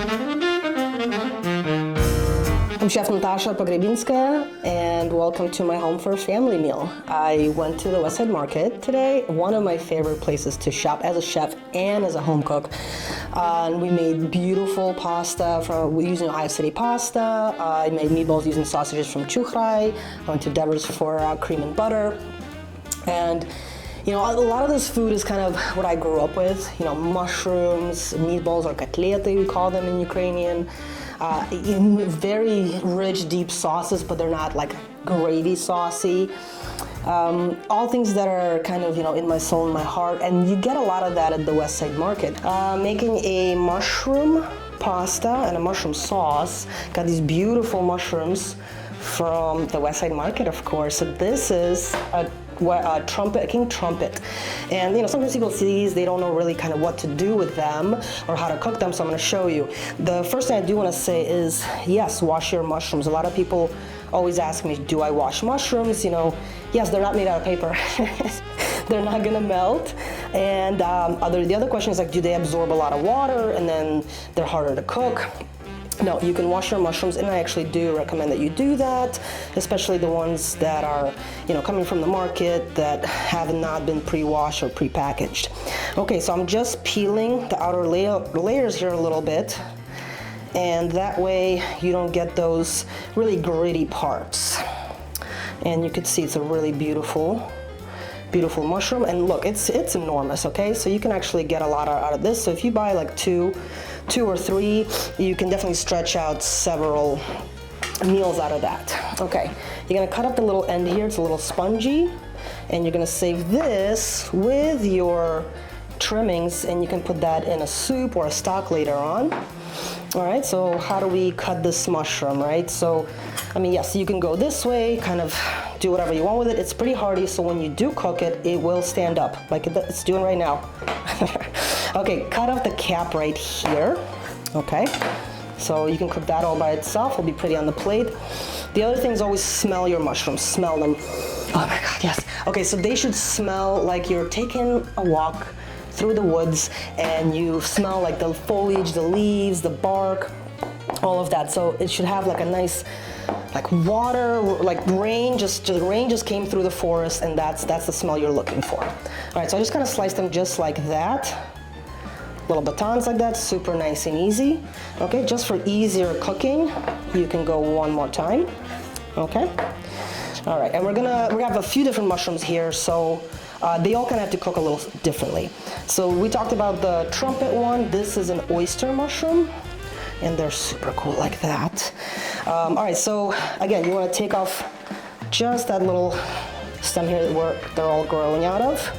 I'm Chef Natasha Pogrebinsky, and welcome to my home for a family meal. I went to the West Side Market today, one of my favorite places to shop as a chef and as a home cook. And we made beautiful pasta using Ohio City pasta. I made meatballs using sausages from Chuchrai. I went to Devers for cream and butter. And you know, a lot of this food is kind of what I grew up with. You know, mushrooms, meatballs, or kotlety, we call them in Ukrainian. In very rich, deep sauces, but they're not like gravy saucy. All things that are kind of, you know, in my soul and my heart, and you get a lot of that at the West Side Market. Making a mushroom pasta and a mushroom sauce. Got these beautiful mushrooms from the West Side Market, of course. So this is a king trumpet, and you know, sometimes people see these, they don't know really kind of what to do with them or how to cook them, so I'm going to show you. The first thing I do want to say is, yes, wash your mushrooms. A lot of people always ask me, do I wash mushrooms? You know, yes, they're not made out of paper. They're not going to melt. And the other question is, like, do they absorb a lot of water and then they're harder to cook? No, you can wash your mushrooms, and I actually do recommend that you do that, especially the ones that are, you know, coming from the market that have not been pre-washed or pre-packaged. Okay, so I'm just peeling the outer layers here a little bit, and that way you don't get those really gritty parts. And you can see it's a really beautiful mushroom, and look, it's enormous. Okay, so you can actually get a lot out of this. So if you buy like two or three, you can definitely stretch out several meals out of that. Okay, you're gonna cut up the little end here. It's a little spongy, and you're gonna save this with your trimmings, and you can put that in a soup or a stock later on. All right, so how do we cut this mushroom, right? So, I mean, yes, you can go this way, kind of do whatever you want with it. It's pretty hardy, so when you do cook it, it will stand up, like it's doing right now. Okay, cut off the cap right here. Okay, so you can cook that all by itself. It'll be pretty on the plate. The other thing is always smell your mushrooms. Smell them. Oh my God, yes. Okay, so they should smell like you're taking a walk through the woods, and you smell like the foliage, the leaves, the bark, all of that. So it should have like a nice, like water, like rain just came through the forest, and that's the smell you're looking for. All right, so I just kind of slice them just like that. Little batons like that, super nice and easy. Okay, just for easier cooking, you can go one more time. Okay. All right, and we have a few different mushrooms here, so they all kind of have to cook a little differently. So we talked about the trumpet one. This is an oyster mushroom, and they're super cool like that. All right, so again, you want to take off just that little stem here where they're all growing out of.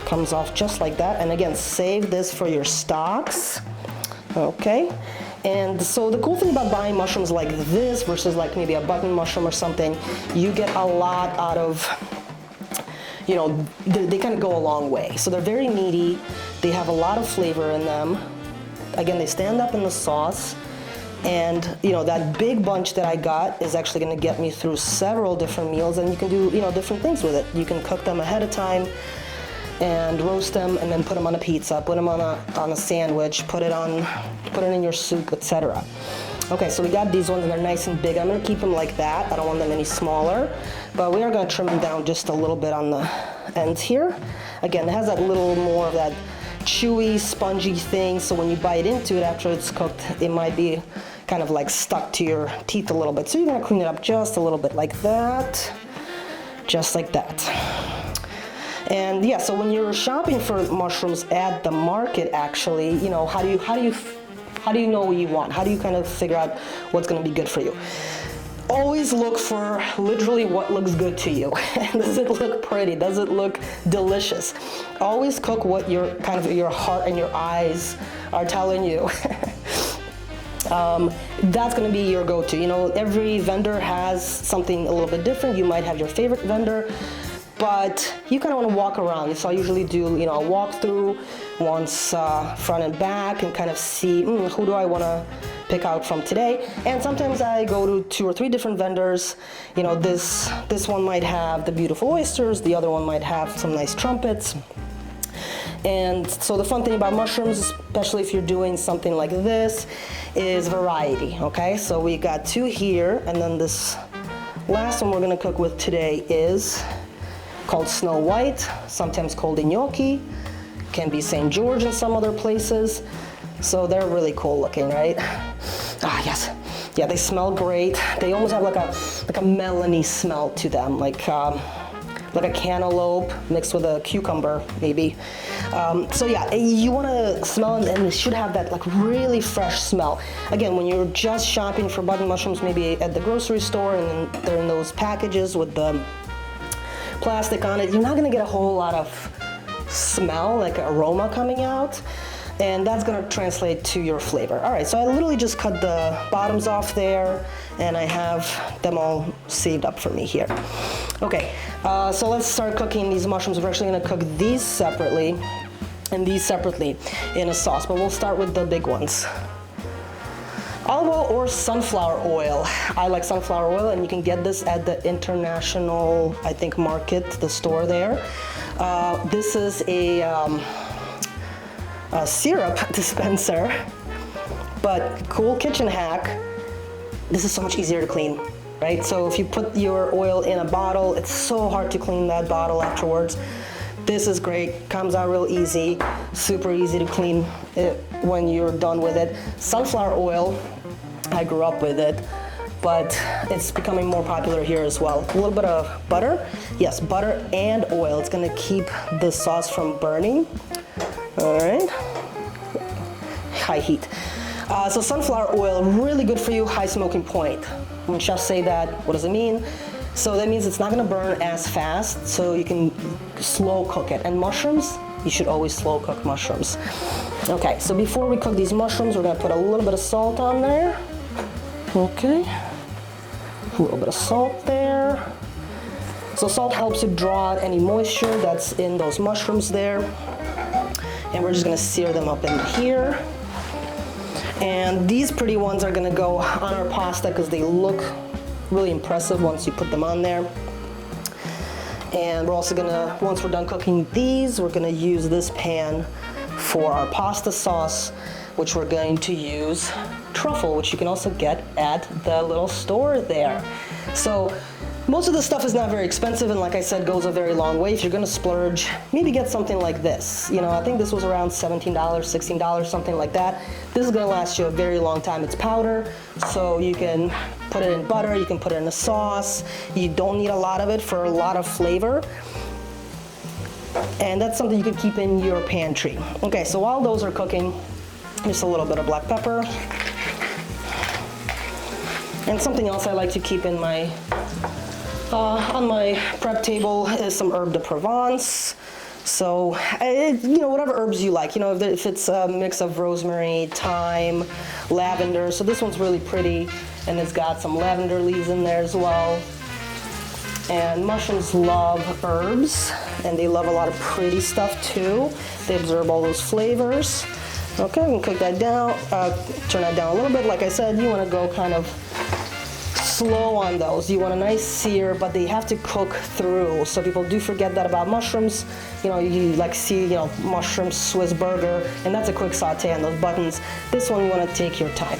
Comes off just like that, and again, save this for your stocks. Okay, and so the cool thing about buying mushrooms like this versus like maybe a button mushroom or something, you get a lot out of, you know, they kind of go a long way. So they're very meaty, they have a lot of flavor in them. Again, they stand up in the sauce, and you know, that big bunch that I got is actually going to get me through several different meals, and you can do, you know, different things with it. You can cook them ahead of time and roast them, and then put them on a pizza, put them on a sandwich, put it in your soup, etc. Okay, so we got these ones, and they're nice and big. I'm going to keep them like that. I don't want them any smaller, but we are going to trim them down just a little bit on the ends here. Again, it has that little more of that chewy, spongy thing, so when you bite into it after it's cooked, it might be kind of like stuck to your teeth a little bit. So you're going to clean it up just a little bit like that, just like that. And yeah, so when you're shopping for mushrooms at the market, actually, you know, how do you know what you want? How do you kind of figure out what's going to be good for you? Always look for literally what looks good to you. Does it look pretty? Does it look delicious? Always cook what your heart and your eyes are telling you. That's going to be your go-to. You know, every vendor has something a little bit different. You might have your favorite vendor, but you kind of want to walk around. So I usually do, you know, a walkthrough once front and back, and kind of see who do I want to pick out from today. And sometimes I go to 2 or 3 different vendors. You know, this one might have the beautiful oysters, the other one might have some nice trumpets. And so the fun thing about mushrooms, especially if you're doing something like this, is variety, okay? So we got 2 here, and then this last one we're gonna cook with today is called Snow White, sometimes called gnocchi, can be St. George in some other places. So they're really cool looking, right? Ah, yes. Yeah, they smell great. They almost have like a melony smell to them, like a cantaloupe mixed with a cucumber, maybe. So yeah, you want to smell it, and it should have that like really fresh smell. Again, when you're just shopping for button mushrooms, maybe at the grocery store, and they're in those packages with the plastic on it, you're not going to get a whole lot of smell, like aroma coming out. And that's gonna translate to your flavor. All right, so I literally just cut the bottoms off there, and I have them all saved up for me here. Okay, so let's start cooking these mushrooms. We're actually gonna cook these separately and these separately in a sauce, but we'll start with the big ones. Olive oil or sunflower oil. I like sunflower oil, and you can get this at the International, I think, market, the store there. This is a syrup dispenser, but cool kitchen hack. This is so much easier to clean, right? So if you put your oil in a bottle, it's so hard to clean that bottle afterwards. This is great, comes out real easy, super easy to clean it when you're done with it. Sunflower oil, I grew up with it, but it's becoming more popular here as well. A little bit of butter, yes, butter and oil. It's gonna keep the sauce from burning. All right, high heat. So sunflower oil, really good for you, high smoking point. When chefs say that, what does it mean? So that means it's not gonna burn as fast, so you can slow cook it. And mushrooms, you should always slow cook mushrooms. Okay, so before we cook these mushrooms, we're gonna put a little bit of salt on there. Okay, a little bit of salt there. So salt helps to draw out any moisture that's in those mushrooms there. And we're just gonna sear them up in here. And these pretty ones are gonna go on our pasta because they look really impressive once you put them on there. And we're also gonna, once we're done cooking these, we're gonna use this pan for our pasta sauce, which we're going to use truffle, which you can also get at the little store there. So most of the stuff is not very expensive, and like I said, goes a very long way. If you're gonna splurge, maybe get something like this. You know, I think this was around $17, $16, something like that. This is gonna last you a very long time. It's powder, so you can put it in butter, you can put it in a sauce. You don't need a lot of it for a lot of flavor. And that's something you could keep in your pantry. Okay, so while those are cooking, just a little bit of black pepper. And something else I like to keep in my on my prep table is some herb de Provence. So, you know, whatever herbs you like. You know, if it's a mix of rosemary, thyme, lavender. So this one's really pretty, and it's got some lavender leaves in there as well. And mushrooms love herbs, and they love a lot of pretty stuff too. They absorb all those flavors. Okay, we can cook that down, turn that down a little bit. Like I said, you want to go kind of slow on those. You want a nice sear, but they have to cook through. So people do forget that about mushrooms. You know, you like see, you know, mushroom Swiss burger, and that's a quick saute on those buttons. This one you want to take your time.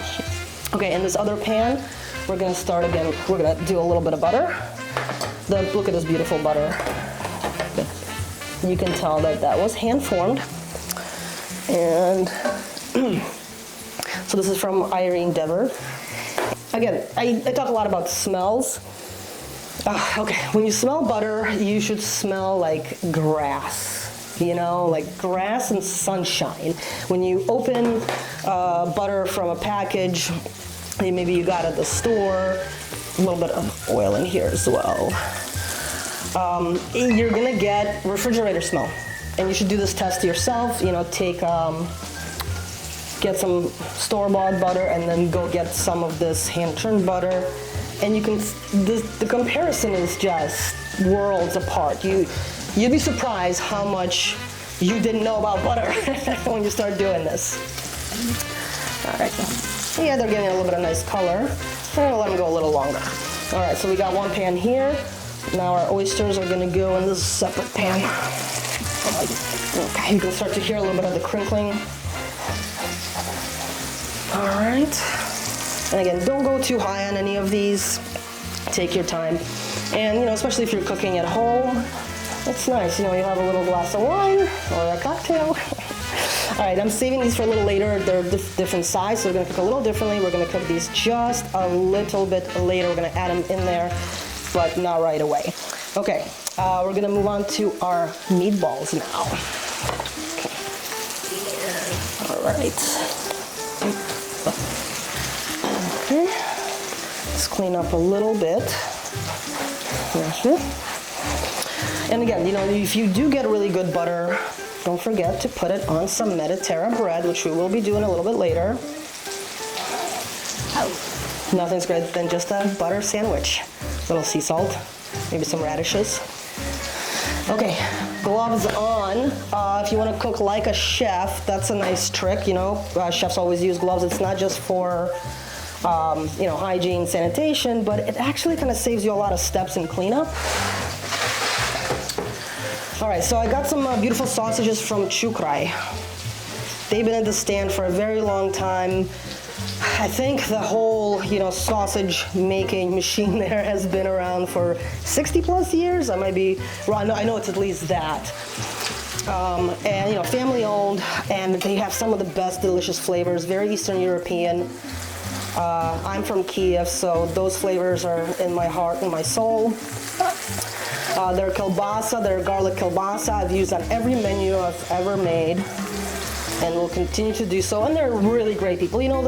Okay, in this other pan, we're gonna start again. We're gonna do a little bit of butter. Look at this beautiful butter. You can tell that that was hand formed. And so this is from Irene Dever. Again, I talk a lot about smells. Okay, when you smell butter, you should smell like grass, you know, like grass and sunshine. When you open butter from a package, maybe you got it at the store, a little bit of oil in here as well. You're gonna get refrigerator smell. And you should do this test yourself, you know, get some store-bought butter and then go get some of this hand-churned butter. And you can, the comparison is just worlds apart. You'd be surprised how much you didn't know about butter when you start doing this. All right, yeah, they're getting a little bit of nice color. I'm gonna let them go a little longer. All right, so we got one pan here. Now our oysters are gonna go in this separate pan. Okay, you can start to hear a little bit of the crinkling. All right. And again, don't go too high on any of these. Take your time. And, you know, especially if you're cooking at home, it's nice. You know, you have a little glass of wine or a cocktail. All right, I'm saving these for a little later. They're different size, so we're gonna cook a little differently. We're gonna cook these just a little bit later. We're gonna add them in there, but not right away. Okay, we're gonna move on to our meatballs now. Okay. All right. Okay. Let's clean up a little bit. And again, you know, if you do get really good butter, don't forget to put it on some Mediterranean bread, which we will be doing a little bit later. Nothing's greater than just a butter sandwich. A little sea salt, maybe some radishes. Okay, gloves on. If you want to cook like a chef, that's a nice trick. You know, chefs always use gloves. It's not just for you know, hygiene, sanitation, but it actually kind of saves you a lot of steps in cleanup. All right, so I got some beautiful sausages from Chukraj. They've been at the stand for a very long time. I think the whole, you know, sausage making machine there has been around for 60 plus years. I might be wrong. I know it's at least that. And, you know, family owned, and they have some of the best delicious flavors, very Eastern European. I'm from Kiev, so those flavors are in my heart and my soul. Their kielbasa, their garlic kielbasa, I've used on every menu I've ever made, and will continue to do so. And they're really great people. You know,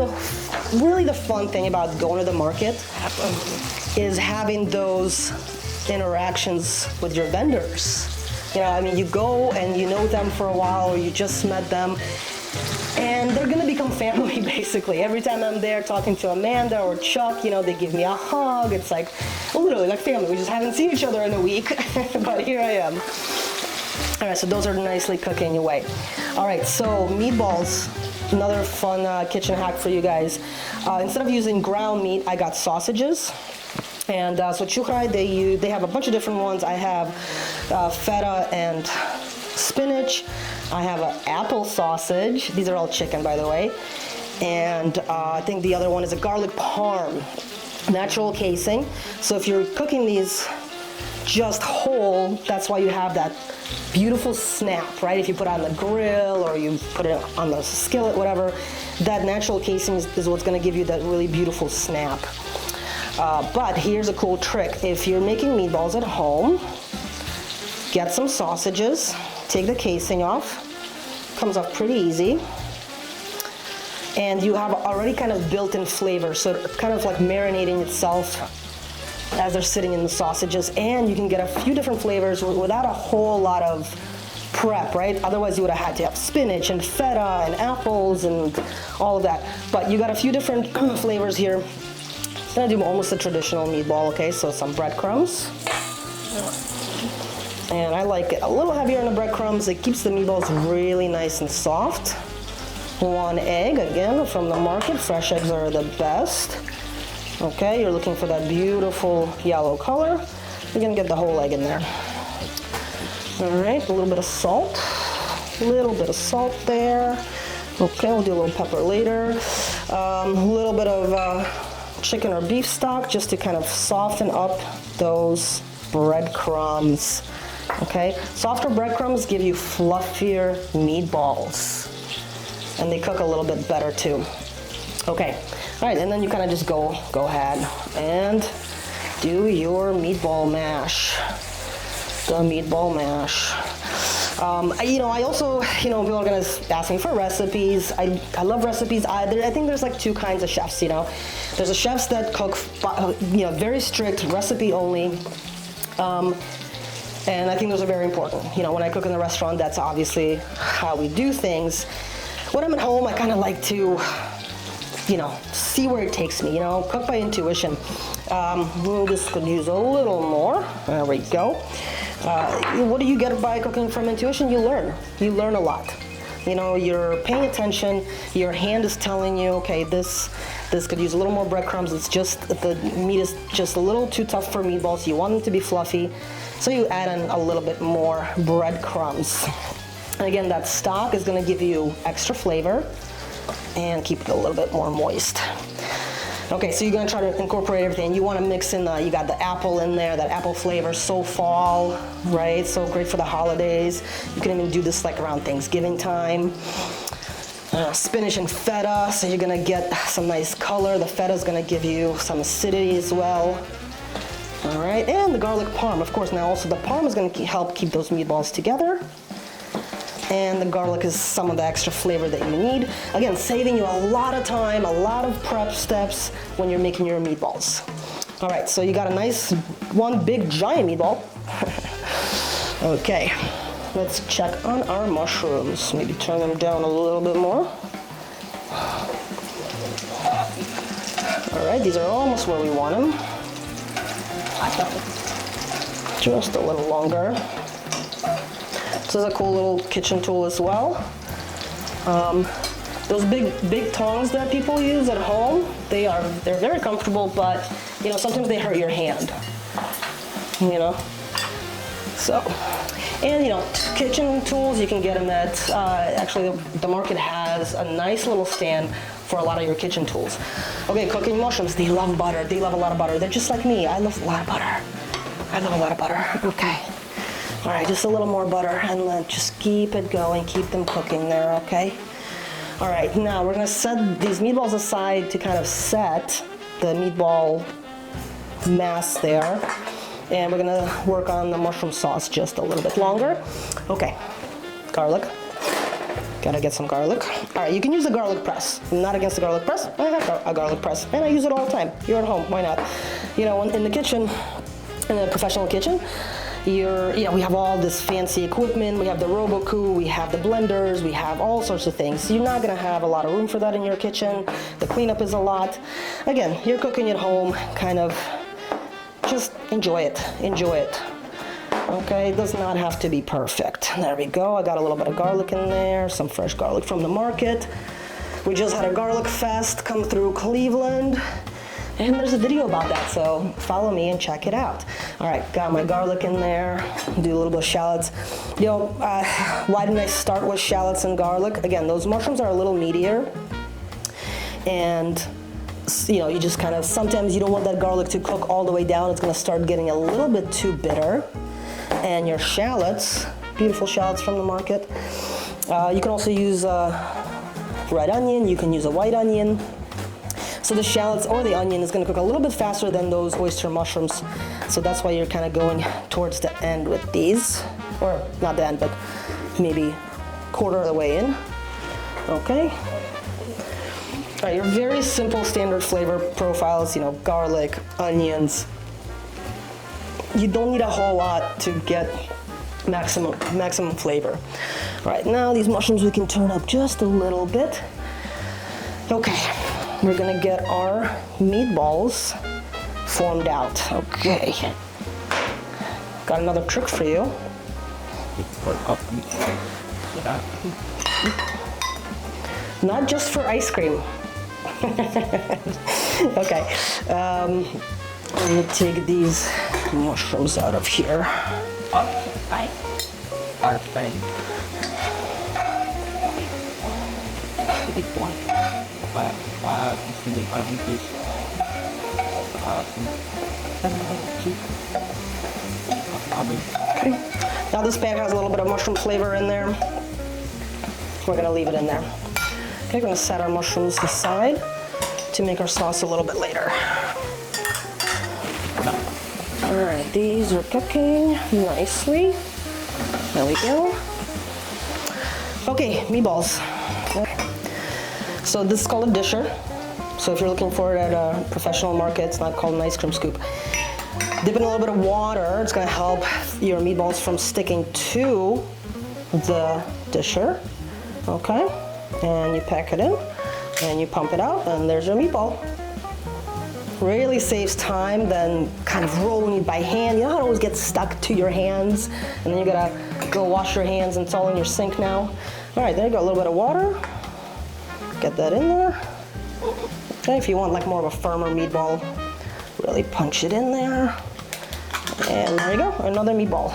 really the fun thing about going to the market is having those interactions with your vendors. You know, I mean, you go and you know them for a while, or you just met them, and they're gonna become family basically. Every time I'm there talking to Amanda or Chuck, you know, they give me a hug. It's like literally like family. We just haven't seen each other in a week, but here I am. All right, so those are nicely cooking away. All right, so meatballs, another fun kitchen hack for you guys. Instead of using ground meat, I got sausages. And so Chukraj, they have a bunch of different ones. I have feta and spinach. I have an apple sausage. These are all chicken, by the way. And I think the other one is a garlic parm, natural casing. So if you're cooking these just whole, that's why you have that beautiful snap, right? If you put it on the grill or you put it on the skillet, whatever, that natural casing is what's gonna give you that really beautiful snap. But here's a cool trick. If you're making meatballs at home, get some sausages, take the casing off, comes off pretty easy. And you have already kind of built-in flavor, so it's kind of like marinating itself as they're sitting in the sausages, and you can get a few different flavors without a whole lot of prep, right? Otherwise you would have had to have spinach and feta and apples and all of that. But you got a few different flavors here. I'm gonna do almost a traditional meatball, okay? So some breadcrumbs. And I like it a little heavier on the breadcrumbs. It keeps the meatballs really nice and soft. 1 egg, again, from the market. Fresh eggs are the best. Okay, you're looking for that beautiful yellow color. You're gonna get the whole egg in there. All right, a little bit of salt. A little bit of salt there. Okay, we'll do a little pepper later. A little bit of chicken or beef stock just to kind of soften up those breadcrumbs. Okay, softer breadcrumbs give you fluffier meatballs, and they cook a little bit better too. Okay, all right, and then you kind of just go ahead and do your meatball mash. The meatball mash. You know, I also, you know, people are gonna ask me for recipes. I love recipes. I think there's like 2 kinds of chefs, you know. There's the chefs that cook, you know, very strict recipe only. And I think those are very important. You know, when I cook in the restaurant, that's obviously how we do things. When I'm at home, I kind of like to, you know, see where it takes me, you know, cook by intuition. This could use a little more. There we go. What do you get by cooking from intuition? You learn. You learn a lot. You know, you're paying attention. Your hand is telling you, okay, this This could use a little more breadcrumbs. It's just, the meat is just a little too tough for meatballs. You want them to be fluffy, so you add in a little bit more breadcrumbs. And again, that stock is gonna give you extra flavor and keep it a little bit more moist. Okay, so you're gonna try to incorporate everything. You wanna mix in you got the apple in there, that apple flavor, so fall, right? So great for the holidays. You can even do this like around Thanksgiving time. Spinach and feta, so you're gonna get some nice color. The feta is gonna give you some acidity as well. All right, and the garlic parm, of course. Now also the parm is gonna help keep those meatballs together. And the garlic is some of the extra flavor that you need. Again, saving you a lot of time, a lot of prep steps when you're making your meatballs. All right, so you got a nice, one big giant meatball. Okay, let's check on our mushrooms. Maybe turn them down a little bit more. All right, these are almost where we want them. Just a little longer. This is a cool little kitchen tool as well. Those big tongs that people use at home, they're very comfortable, but you know, sometimes they hurt your hand. You know, so. And you know, kitchen tools, you can get them at, actually the market has a nice little stand for a lot of your kitchen tools. Okay, cooking mushrooms, they love butter. They love a lot of butter. They're just like me. I love a lot of butter. I love a lot of butter. Okay. All right, just a little more butter, and then just keep it going. Keep them cooking there, okay? All right, now we're gonna set these meatballs aside to kind of set the meatball mass there. And we're gonna work on the mushroom sauce just a little bit longer. Okay, garlic. Gotta get some garlic. All right, you can use a garlic press. I'm not against the garlic press. I have a garlic press, and I use it all the time. You're at home, why not? You know, in the kitchen, in a professional kitchen, we have all this fancy equipment. We have the Roku, we have the blenders, we have all sorts of things. You're not gonna have a lot of room for that in your kitchen. The cleanup is a lot. Again, you're cooking at home, kind of just enjoy it, enjoy it. Okay, it does not have to be perfect. There we go, I got a little bit of garlic in there, some fresh garlic from the market. We just had a garlic fest come through Cleveland, and there's a video about that, so follow me and check it out. All right, got my garlic in there, do a little bit of shallots. You know, why didn't I start with shallots and garlic? Again, those mushrooms are a little meatier, and you know, you just kind of, sometimes you don't want that garlic to cook all the way down. It's gonna start getting a little bit too bitter. And your shallots, beautiful shallots from the market. You can also use red onion, you can use a white onion. So the shallots or the onion is gonna cook a little bit faster than those oyster mushrooms. So that's why you're kind of going towards the end with these. Or not the end, but maybe quarter of the way in. Okay. All right, your very simple standard flavor profiles, you know, garlic, onions. You don't need a whole lot to get maximum flavor. All right, now these mushrooms we can turn up just a little bit. Okay, we're gonna get our meatballs formed out. Okay. Got another trick for you. Not just for ice cream. Okay, I'm gonna take these mushrooms out of here. Okay. Perfect. Okay. Now this pan has a little bit of mushroom flavor in there. We're gonna leave it in there. Okay, we're gonna set our mushrooms aside to make our sauce a little bit later. All right, these are cooking nicely. There we go. Okay, meatballs. So this is called a disher. So if you're looking for it at a professional market, it's not called an ice cream scoop. Dip in a little bit of water. It's gonna help your meatballs from sticking to the disher. Okay, and you pack it in, and you pump it out, and there's your meatball. Really saves time than kind of rolling it by hand. You know how it always gets stuck to your hands, and then you gotta go wash your hands, and it's all in your sink now. All right, there you go, a little bit of water. Get that in there. Okay, if you want like more of a firmer meatball, really punch it in there. And there you go, another meatball.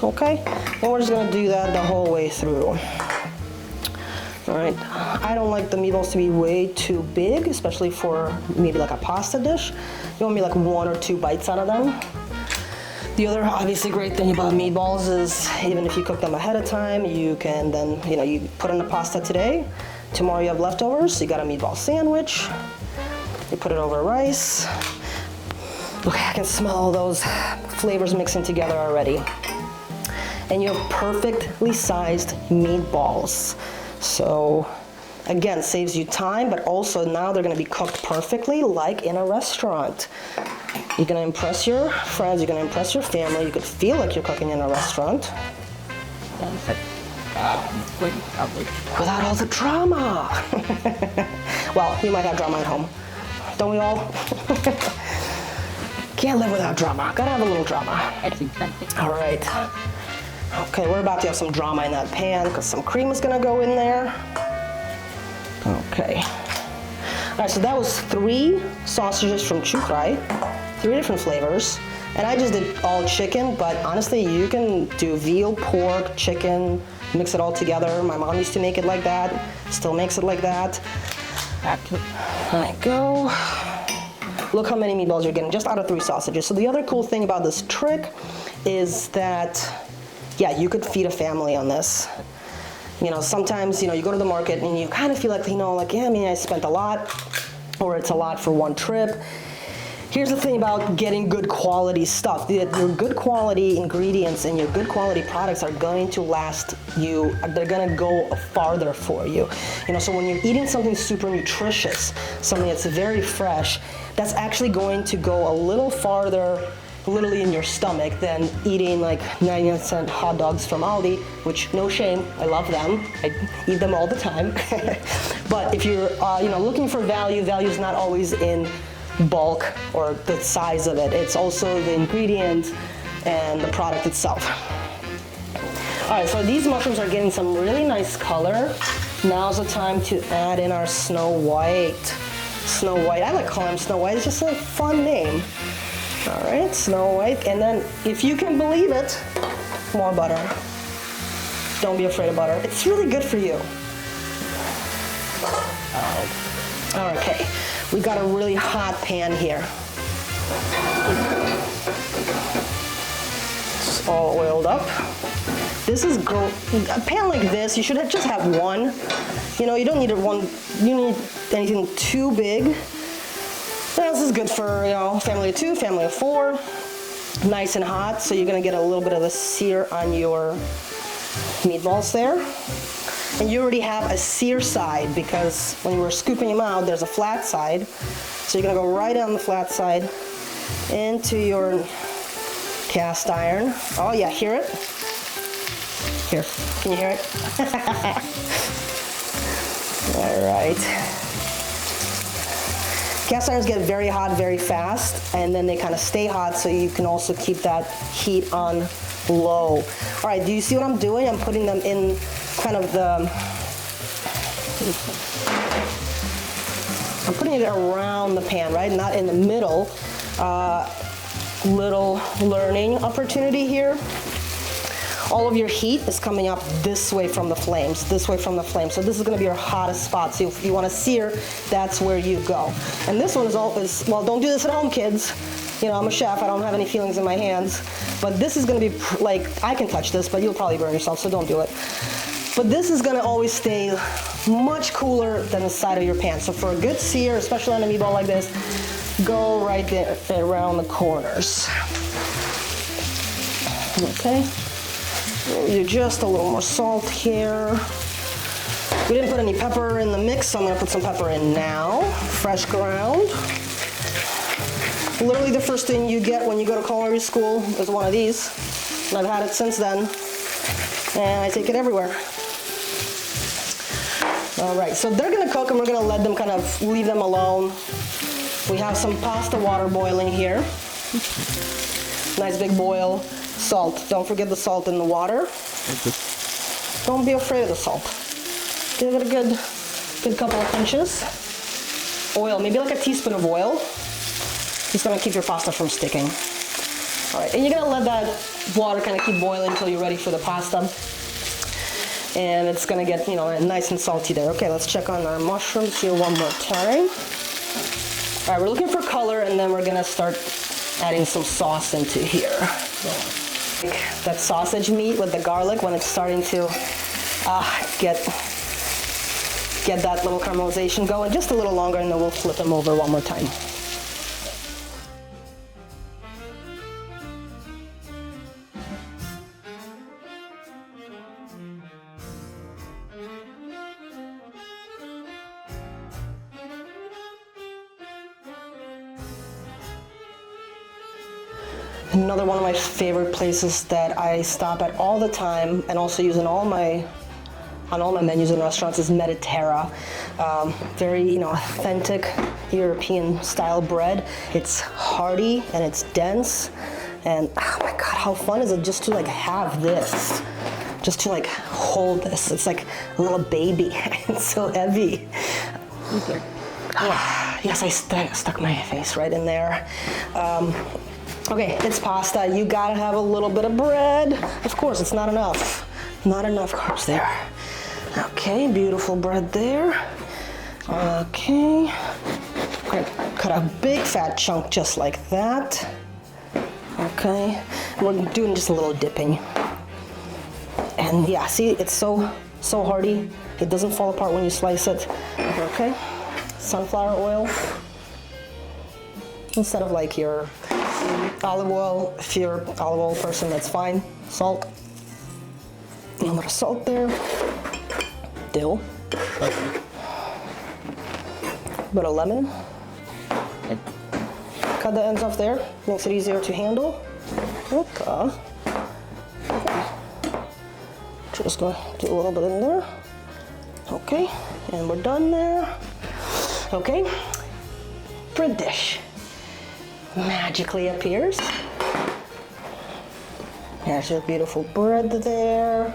Okay, and we're just gonna do that the whole way through. All right, I don't like the meatballs to be way too big, especially for maybe like a pasta dish. You want me like 1 or 2 bites out of them. The other obviously great thing about meatballs is even if you cook them ahead of time, you can then, you put in the pasta today, tomorrow you have leftovers, you got a meatball sandwich, you put it over rice. Okay, I can smell all those flavors mixing together already. And you have perfectly sized meatballs. So again, saves you time, but also now they're gonna be cooked perfectly like in a restaurant. You're gonna impress your friends, you're gonna impress your family, you could feel like you're cooking in a restaurant. Without all the drama. Well, you might have drama at home. Don't we all? Can't live without drama, gotta have a little drama. All right. Okay, we're about to have some drama in that pan because some cream is gonna go in there. Okay. All right, so that was 3 sausages from Chukrai, 3 different flavors. And I just did all chicken, but honestly, you can do veal, pork, chicken, mix it all together. My mom used to make it like that, still makes it like that. There you go. Look how many meatballs you're getting just out of 3 sausages. So the other cool thing about this trick is that, yeah, you could feed a family on this. Sometimes, you go to the market and you kind of feel like, I spent a lot, or it's a lot for one trip. Here's the thing about getting good quality stuff. Your good quality ingredients and your good quality products are going to last you, they're gonna go farther for you. So when you're eating something super nutritious, something that's very fresh, that's actually going to go a little farther literally in your stomach than eating like 99-cent hot dogs from Aldi, which no shame, I love them. I eat them all the time. But if you're looking for value, value is not always in bulk or the size of it. It's also the ingredient and the product itself. All right, so these mushrooms are getting some really nice color. Now's the time to add in our Snow White. Snow White, I like calling them Snow White, it's just a fun name. All right, Snow White, and then if you can believe it, more butter. Don't be afraid of butter. It's really good for you. Okay, we got a really hot pan here. It's all oiled up. This is a pan like this. You should just have one. You don't need you need anything too big. This is good for, family of 2, family of 4. Nice and hot, so you're gonna get a little bit of the sear on your meatballs there. And you already have a sear side because when you were scooping them out, there's a flat side. So you're gonna go right on the flat side into your cast iron. Oh yeah, hear it? Here, can you hear it? All right. Cast irons get very hot very fast, and then they kind of stay hot, so you can also keep that heat on low. All right, do you see what I'm doing? I'm putting them in kind of I'm putting it around the pan, right? Not in the middle. Little learning opportunity here. All of your heat is coming up this way from the flames, this way from the flames. So this is gonna be your hottest spot. So if you wanna sear, that's where you go. And this one is always, well, don't do this at home, kids. I'm a chef, I don't have any feelings in my hands. But this is gonna be like, I can touch this, but you'll probably burn yourself, so don't do it. But this is gonna always stay much cooler than the side of your pan. So for a good sear, especially on a meatball like this, go right there around the corners. Okay. Do just a little more salt here. We didn't put any pepper in the mix, so I'm gonna put some pepper in now. Fresh ground. Literally the first thing you get when you go to culinary school is one of these. And I've had it since then. And I take it everywhere. All right, so they're gonna cook and we're gonna let them kind of leave them alone. We have some pasta water boiling here. Nice big boil. Salt. Don't forget the salt in the water. Don't be afraid of the salt. Give it a good couple of pinches. oil, maybe like a teaspoon of oil. It's gonna keep your pasta from sticking. All right, and you're gonna let that water kind of keep boiling until you're ready for the pasta. And it's gonna get, you know, nice and salty there. Okay, let's check on our mushrooms here one more time. All right, we're looking for color, and then we're gonna start adding some sauce into here. That sausage meat with the garlic, when it's starting to get that little caramelization going, just a little longer, and then we'll flip them over one more time. Another one of my favorite places that I stop at all the time, and also use on all my menus in restaurants, is Mediterra. Very, you know, authentic European style bread. It's hearty and it's dense, and oh my God, how fun is it just to like have this, just to like hold this. It's like a little baby. It's so heavy. Okay. Yes, I stuck my face right in there. Okay, it's pasta. You gotta have a little bit of bread. Of course, it's not enough. Not enough carbs there. Okay, beautiful bread there. Okay. Great. Cut a big fat chunk just like that. Okay. We're doing just a little dipping. And yeah, see, it's so hearty. It doesn't fall apart when you slice it. Okay. Sunflower oil. Instead of like your olive oil, if you're an olive oil person, that's fine. Salt. A little bit of salt there. Dill. Okay. A bit of lemon. Cut the ends off there. Makes it easier to handle. Okay. Just gonna do a little bit in there. Okay, and we're done there. Okay. Bread dish magically appears. There's your beautiful bread there.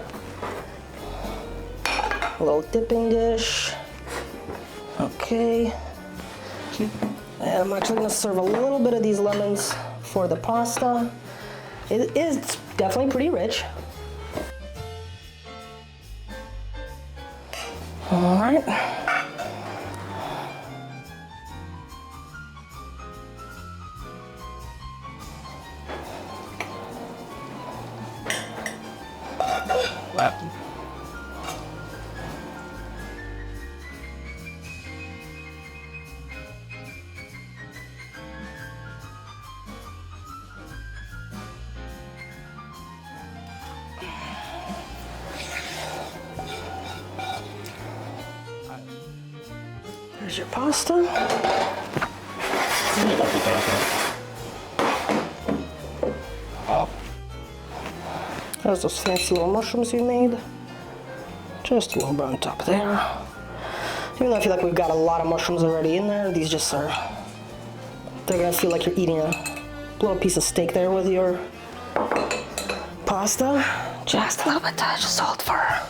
A little dipping dish. Okay. And I'm actually gonna serve a little bit of these lemons for the pasta. It is definitely pretty rich. All right. Wow. There's your pasta. Oh. There's those fancy little mushrooms you made. Just a little bit on top there. Even though I feel like we've got a lot of mushrooms already in there, these just are, they're gonna feel like you're eating a little piece of steak there with your pasta. Just a little bit of salt for her.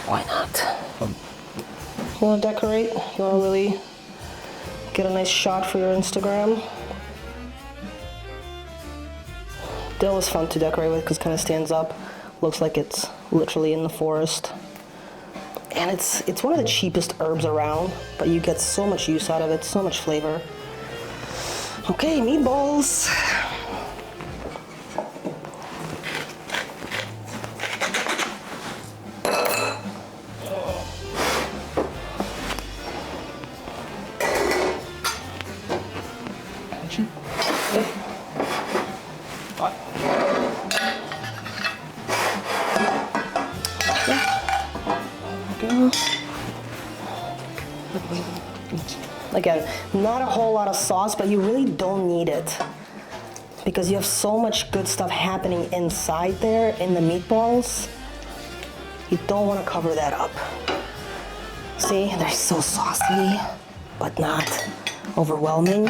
Why not? You wanna decorate? You wanna really get a nice shot for your Instagram? Dill is fun to decorate with because it kind of stands up. Looks like it's literally in the forest. And it's one of the cheapest herbs around, but you get so much use out of it, so much flavor. Okay, meatballs. Again, not a whole lot of sauce, but you really don't need it because you have so much good stuff happening inside there in the meatballs. You don't want to cover that up. See, they're so saucy, but not overwhelming.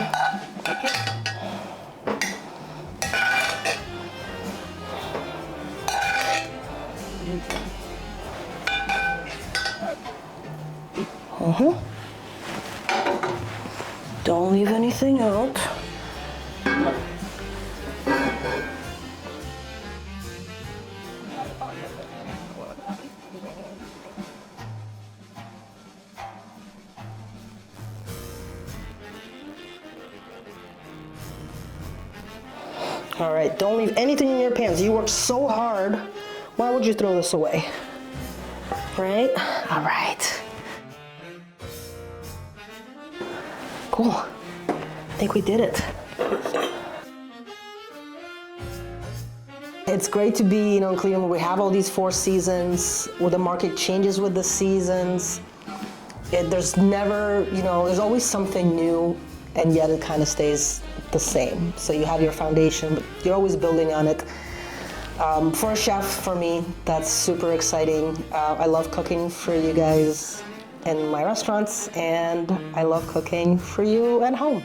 Don't leave anything out. All right, don't leave anything in your pans. You worked so hard. Why would you throw this away? Right? All right. Cool. I think we did it. It's great to be, in Cleveland. We have all these 4 seasons where the market changes with the seasons. There's never, there's always something new, and yet it kind of stays the same. So you have your foundation, but you're always building on it. For a chef, for me, that's super exciting. I love cooking for you guys in my restaurants, and I love cooking for you at home.